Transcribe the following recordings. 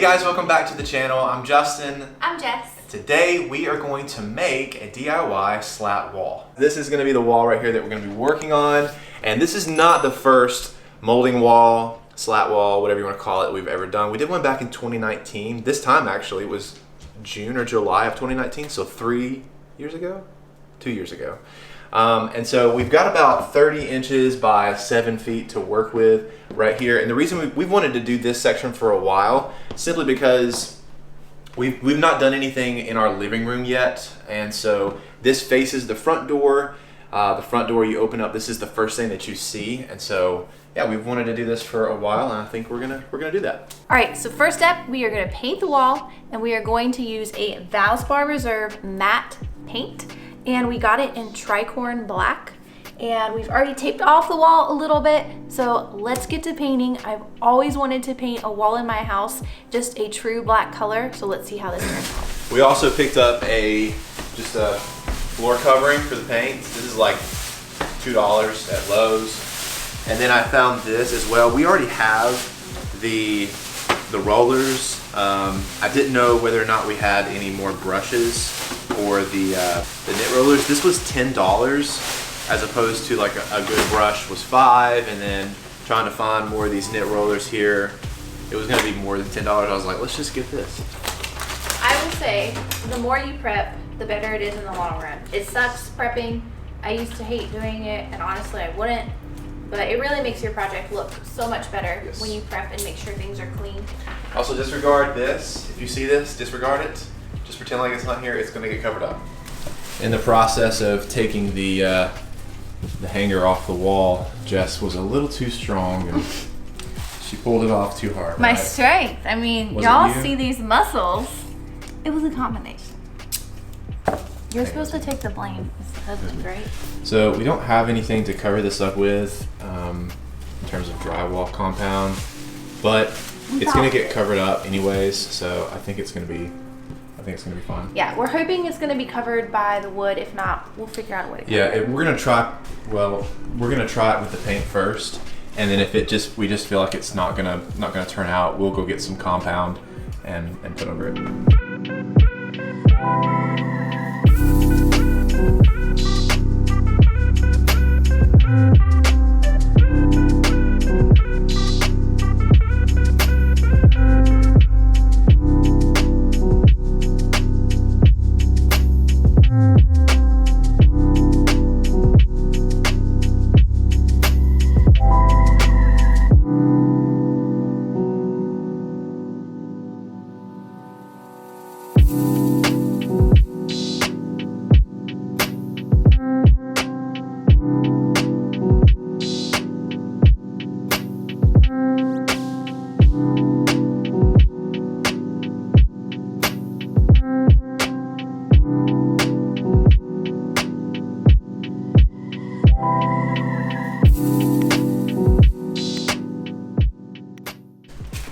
guys, welcome back to the channel. I'm Justin. I'm Jess. Today we are going to make a DIY slat wall. This is going to be the wall right here that we're going to be working on. And this is not the first molding wall, slat wall, whatever you want to call it, we've ever done. We did one back in 2019. This time actually it was June or July of 2019, so 3 years ago? 2 years ago. And so we've got about 30 inches by 7 feet to work with right here. And the reason we've wanted to do this section for a while, simply because we've not done anything in our living room yet. And so this faces the front door. The front door you open up, this is the first thing that you see. And so yeah, we've wanted to do this for a while, and I think we're gonna do that. All right, so first step, we are gonna paint the wall, and we are going to use a Valspar Reserve matte paint. And we got it in Tricorn Black, and we've already taped off the wall a little bit, so let's get to painting. I've always wanted to paint a wall in my house just a true black color, so let's see how this turns out. We also picked up just a floor covering for the paint. This is like $2 at Lowe's. And then I found this as well. We already have the rollers. I didn't know whether or not we had any more brushes for the knit rollers. This was $10 as opposed to like a good brush was $5, and then trying to find more of these knit rollers here, it was gonna be more than $10. I was like, let's just get this. I will say, the more you prep, the better it is in the long run. It sucks prepping. I used to hate doing it, and honestly I wouldn't, but it really makes your project look so much better when you prep and make sure things are clean. Also disregard this. If you see this, disregard it. Just pretend like it's not here. It's gonna get covered up. In the process of taking the hanger off the wall, Jess was a little too strong and she pulled it off too hard. My strength. I mean, y'all see these muscles. It was a combination. You're supposed to take the blame as the husband, right? So we don't have anything to cover this up with in terms of drywall compound, but it's gonna get covered up anyways. So I think it's gonna be fine. Yeah, we're hoping it's gonna be covered by the wood. If not, we'll figure out a way to cover it. We're gonna try. Well, we're gonna try it with the paint first, and then if we just feel like it's not gonna turn out, we'll go get some compound and put over it.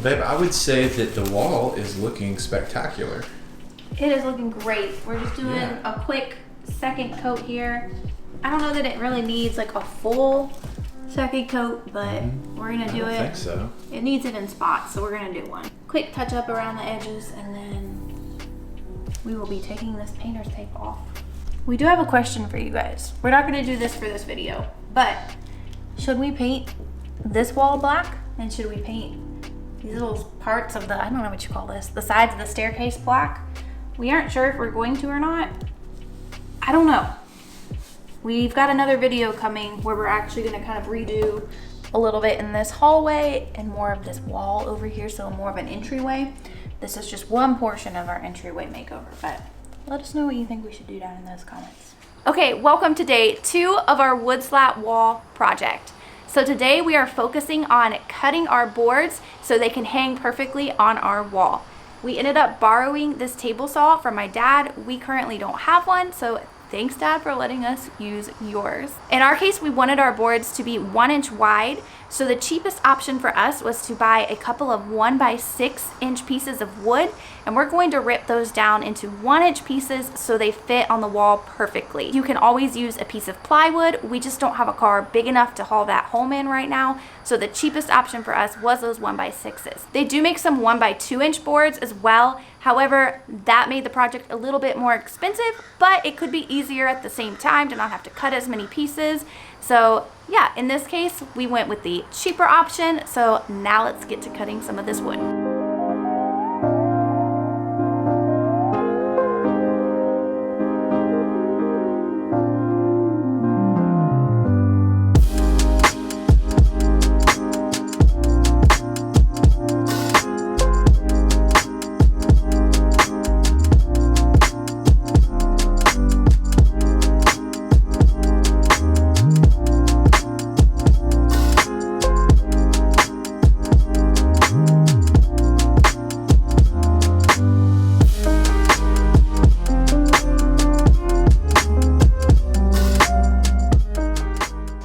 Babe, I would say that the wall is looking spectacular. It is looking great. We're just doing a quick second coat here. I don't know that it really needs like a full second coat, but we're gonna do it. I think so. It needs it in spots, so we're gonna do one. Quick touch up around the edges, and then we will be taking this painter's tape off. We do have a question for you guys. We're not gonna do this for this video, but should we paint this wall black? And should we paint these little parts of I don't know what you call this, the sides of the staircase black? We aren't sure if we're going to or not. I don't know. We've got another video coming where we're actually gonna kind of redo a little bit in this hallway and more of this wall over here, so more of an entryway. This is just one portion of our entryway makeover, but let us know what you think we should do down in those comments. Okay, welcome to day 2 of our wood slat wall project. So today we are focusing on cutting our boards so they can hang perfectly on our wall. We ended up borrowing this table saw from my dad. We currently don't have one, so Thanks, Dad, for letting us use yours. In our case, we wanted our boards to be 1 inch wide, so the cheapest option for us was to buy a couple of 1 by 6 inch pieces of wood, and we're going to rip those down into 1 inch pieces so they fit on the wall perfectly. You can always use a piece of plywood. We just don't have a car big enough to haul that home in right now, so the cheapest option for us was those 1 by 6s. They do make some 1 by 2 inch boards as well. However, that made the project a little bit more expensive, but it could be easier at the same time to not have to cut as many pieces. So yeah, in this case, we went with the cheaper option. So now let's get to cutting some of this wood.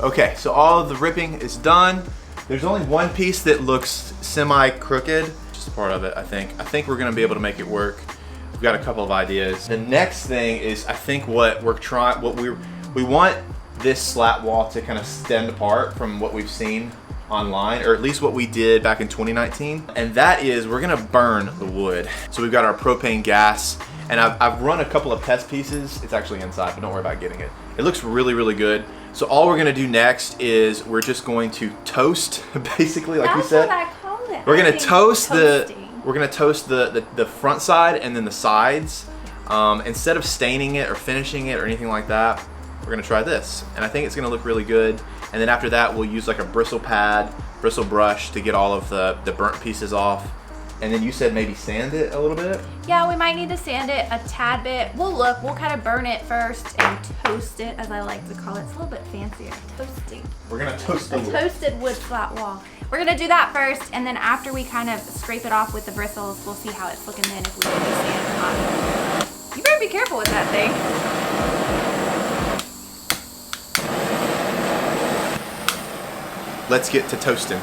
Okay, so all of the ripping is done. There's only one piece that looks semi-crooked. Just part of it, I think. I think we're gonna be able to make it work. We've got a couple of ideas. The next thing is, I think what we're trying, we want this slat wall to kind of stand apart from what we've seen online, or at least what we did back in 2019. And that is, we're gonna burn the wood. So we've got our propane gas, and I've run a couple of test pieces. It's actually inside, but don't worry about getting it. It looks really, really good. So all we're gonna do next is we're just going to toast, basically, like we said. That's what I call it. We're gonna toast toasting. the front side and then the sides. Instead of staining it or finishing it or anything like that, we're gonna try this. And I think it's gonna look really good. And then after that, we'll use like a bristle brush to get all of the burnt pieces off. And then you said maybe sand it a little bit? Yeah, we might need to sand it a tad bit. We'll kind of burn it first and toast it, as I like to call it. It's a little bit fancier, toasting. We're gonna toast the wood. Toasted wood flat wall. We're gonna do that first, and then after we kind of scrape it off with the bristles, we'll see how it's looking then, if we need to sand it or not. You better be careful with that thing. Let's get to toasting.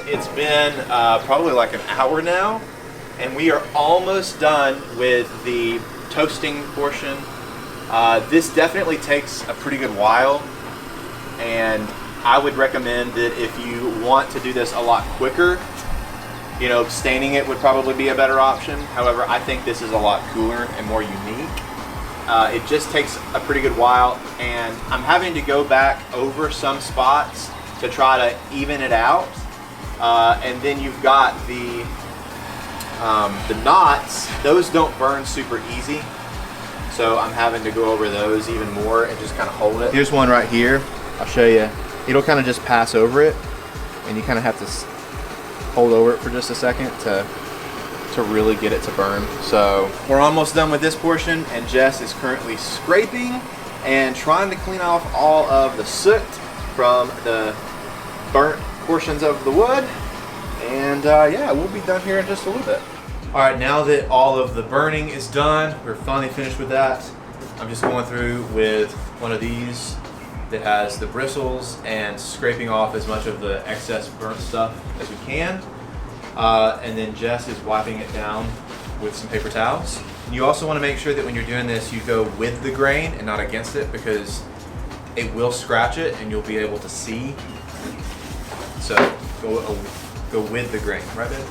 It's been probably like an hour now, and we are almost done with the toasting portion. This definitely takes a pretty good while, and I would recommend that if you want to do this a lot quicker, you know, staining it would probably be a better option. However, I think this is a lot cooler and more unique. It just takes a pretty good while, and I'm having to go back over some spots to try to even it out. And then you've got the knots. Those don't burn super easy, so I'm having to go over those even more and just kind of hold it. Here's one right here. I'll show you. It'll kind of just pass over it, and you kind of have to hold over it for just a second to really get it to burn. So we're almost done with this portion, and Jess is currently scraping and trying to clean off all of the soot from the burnt portions of the wood. And yeah, we'll be done here in just a little bit. All right, now that all of the burning is done, we're finally finished with that. I'm just going through with one of these that has the bristles and scraping off as much of the excess burnt stuff as we can. And then Jess is wiping it down with some paper towels. You also want to make sure that when you're doing this, you go with the grain and not against it, because it will scratch it and you'll be able to see. So go with the grain, right, babe?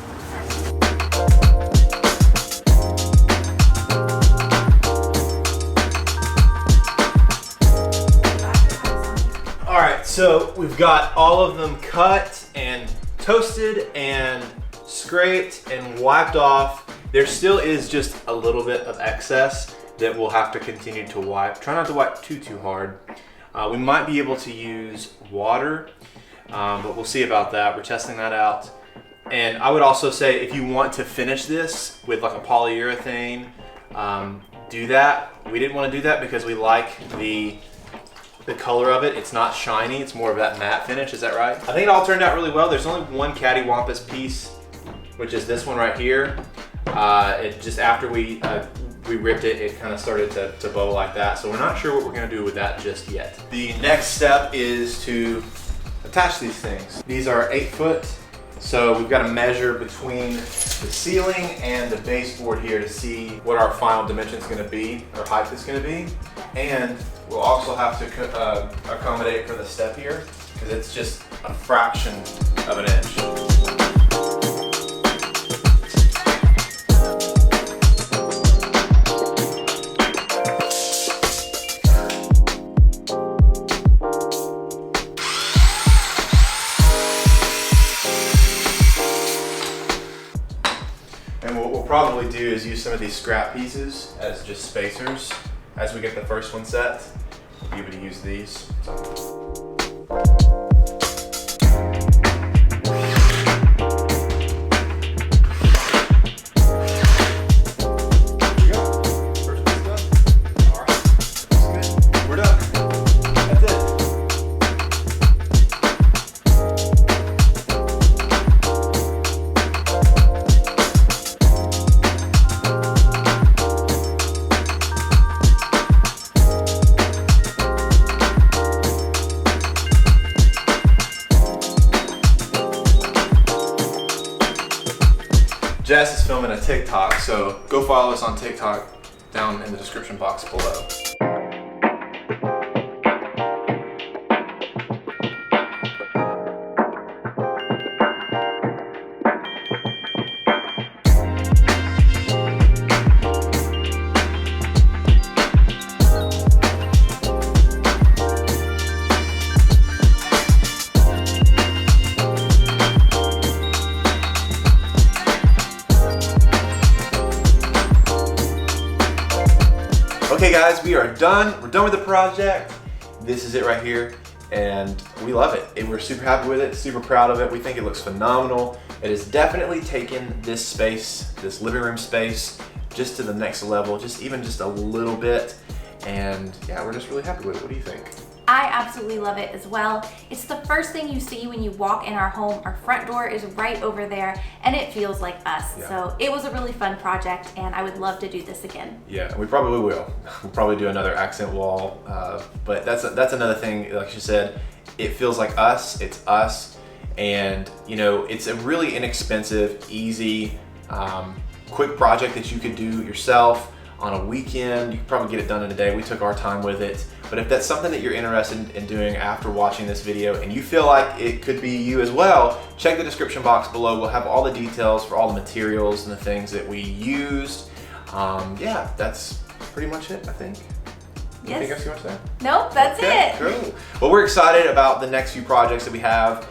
So we've got all of them cut and toasted and scraped and wiped off. There still is just a little bit of excess that we'll have to continue to wipe. Try not to wipe too hard. We might be able to use water, but we'll see about that. We're testing that out. And I would also say if you want to finish this with like a polyurethane, do that. We didn't want to do that because we like the color of it. It's not shiny, it's more of that matte finish, is that right? I think it all turned out really well. There's only one cattywampus piece, which is this one right here. It just after we ripped it, it kind of started to bow like that. So we're not sure what we're gonna do with that just yet. The next step is to attach these things. These are 8 foot. So we've got to measure between the ceiling and the baseboard here to see what our final dimension is going to be, or height is going to be. And we'll also have to accommodate for the step here, because it's just a fraction of an inch. And what we'll probably do is use some of these scrap pieces as just spacers. As we get the first one set, we'll be able to use these. Jess is filming a TikTok, so go follow us on TikTok down in the description box below. Okay guys, we are done. We're done with the project. This is it right here, and we love it. And we're super happy with it, super proud of it. We think it looks phenomenal. It has definitely taken this space, this living room space, just to the next level, even just a little bit. And yeah, we're just really happy with it. What do you think? I absolutely love it as well. It's the first thing you see when you walk in our home. Our front door is right over there, and it feels like us. Yeah. So it was a really fun project, and I would love to do this again. Yeah, we probably will. We'll probably do another accent wall, but that's another thing. Like you said, it feels like us. It's us, and you know, it's a really inexpensive, easy, quick project that you could do yourself on a weekend. You could probably get it done in a day. We took our time with it. But if that's something that you're interested in doing after watching this video and you feel like it could be you as well, check the description box below. We'll have all the details for all the materials and the things that we used. Yeah, that's pretty much it, I think. Yes. Anything else you want to say? Nope, that's it. Cool. Well, we're excited about the next few projects that we have.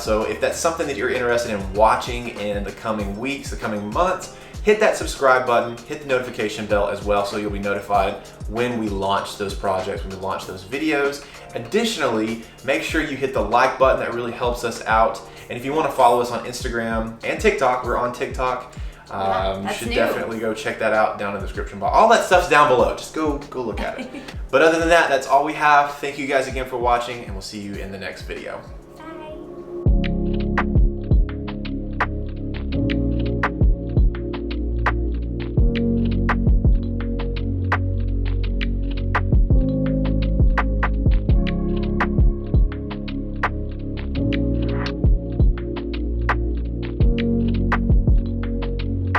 So if that's something that you're interested in watching in the coming weeks, the coming months, hit that subscribe button, hit the notification bell as well so you'll be notified when we launch those projects, when we launch those videos. Additionally, make sure you hit the like button. That really helps us out. And if you want to follow us on Instagram and TikTok, we're on TikTok. You should definitely go check that out down in the description box. All that stuff's down below. Just go look at it. But other than that, that's all we have. Thank you guys again for watching, and we'll see you in the next video.